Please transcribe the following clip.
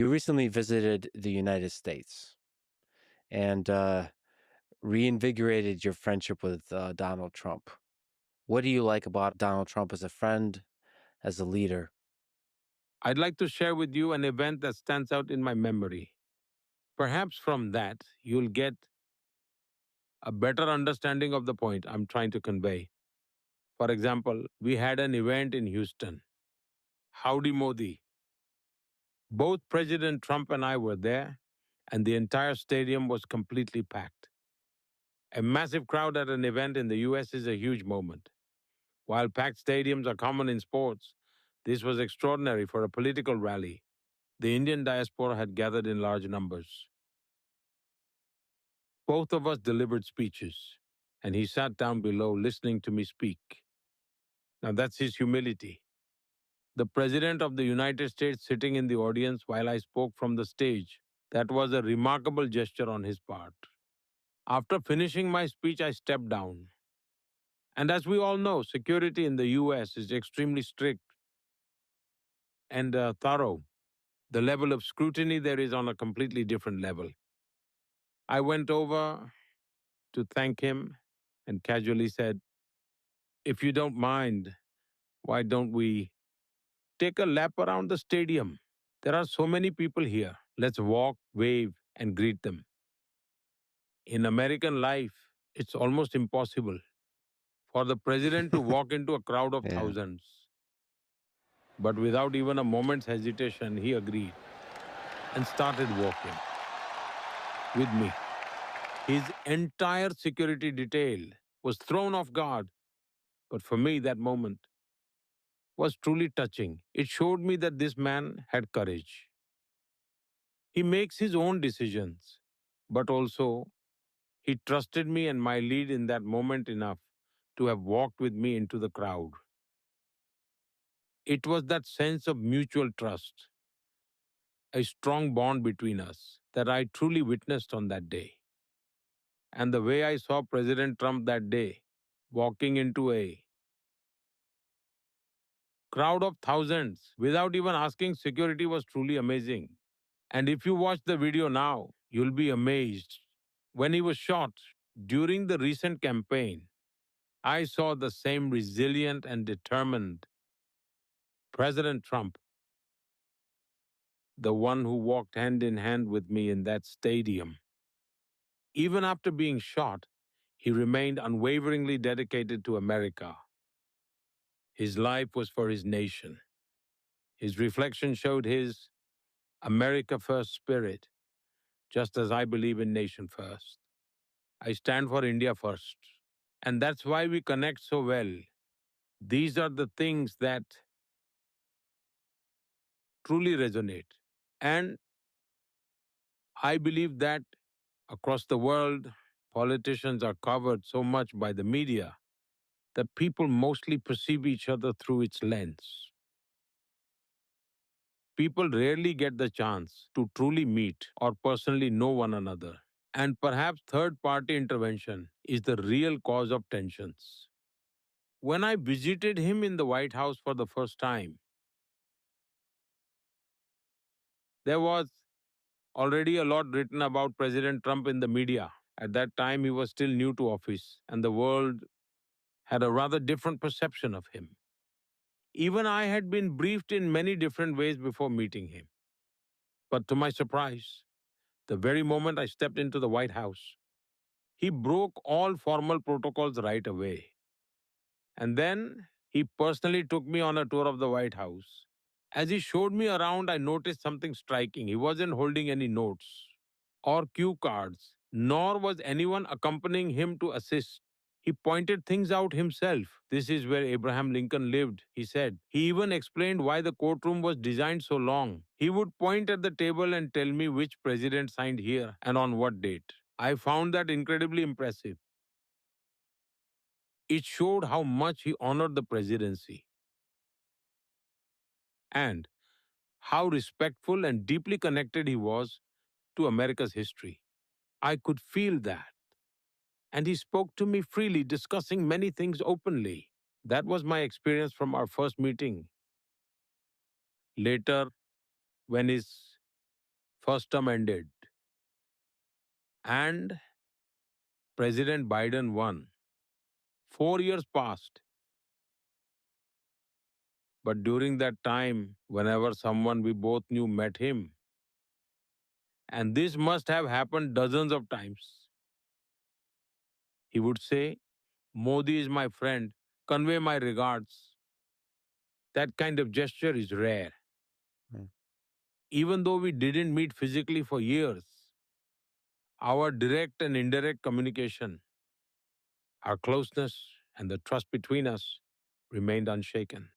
You recently visited the United States and reinvigorated your friendship with Donald Trump. What do you like about Donald Trump as a friend, as a leader? I'd like to share with you an event that stands out in my memory. Perhaps from that, you'll get a better understanding of the point I'm trying to convey. For example, we had an event in Houston. Howdy Modi. Both President Trump and I were there, and the entire stadium was completely packed. A massive crowd at an event in the US is a huge moment. While packed stadiums are common in sports, this was extraordinary for a political rally. The Indian diaspora had gathered in large numbers. Both of us delivered speeches, and he sat down below listening to me speak. Now that's his humility. The President of the United States sitting in the audience while I spoke from the stage. That was a remarkable gesture on his part. After finishing my speech, I stepped down. And as we all know, security in the US is extremely strict and thorough. The level of scrutiny there is on a completely different level. I went over to thank him and casually said, "If you don't mind, why don't we take a lap around the stadium? There are so many people here. Let's walk, wave, and greet them." In American life, it's almost impossible for the president to walk into a crowd of Yeah. thousands. But without even a moment's hesitation, he agreed and started walking with me. His entire security detail was thrown off guard. But for me, that moment was truly touching. It showed me that this man had courage. He makes his own decisions, but also he trusted me and my lead in that moment enough to have walked with me into the crowd. It was that sense of mutual trust, a strong bond between us that I truly witnessed on that day. And the way I saw President Trump that day, walking into a crowd of thousands without even asking security was truly amazing. And if you watch the video now, you'll be amazed. When he was shot during the recent campaign, I saw the same resilient and determined President Trump, the one who walked hand in hand with me in that stadium. Even after being shot, he remained unwaveringly dedicated to America. His life was for his nation. His reflection showed his America First spirit, just as I believe in nation first. I stand for India first. And that's why we connect so well. These are the things that truly resonate. And I believe that across the world, politicians are covered so much by the media that people mostly perceive each other through its lens. People rarely get the chance to truly meet or personally know one another. And perhaps third party intervention is the real cause of tensions. When I visited him in the White House for the first time, there was already a lot written about President Trump in the media. At that time, he was still new to office, and the world had a rather different perception of him. Even I had been briefed in many different ways before meeting him. But to my surprise, the very moment I stepped into the White House, he broke all formal protocols right away. And then he personally took me on a tour of the White House. As he showed me around, I noticed something striking. He wasn't holding any notes or cue cards, nor was anyone accompanying him to assist. He pointed things out himself. "This is where Abraham Lincoln lived," he said. He even explained why the courtroom was designed so long. He would point at the table and tell me which president signed here and on what date. I found that incredibly impressive. It showed how much he honored the presidency and how respectful and deeply connected he was to America's history. I could feel that. And he spoke to me freely, discussing many things openly. That was my experience from our first meeting. Later, when his First term ended, and President Biden won. 4 years passed, but during that time, whenever someone we both knew met him, and this must have happened dozens of times, he would say, Modi is my friend, convey my regards. That kind of gesture is rare. Mm. Even though we didn't meet physically for years, our direct and indirect communication, our closeness, and the trust between us remained unshaken.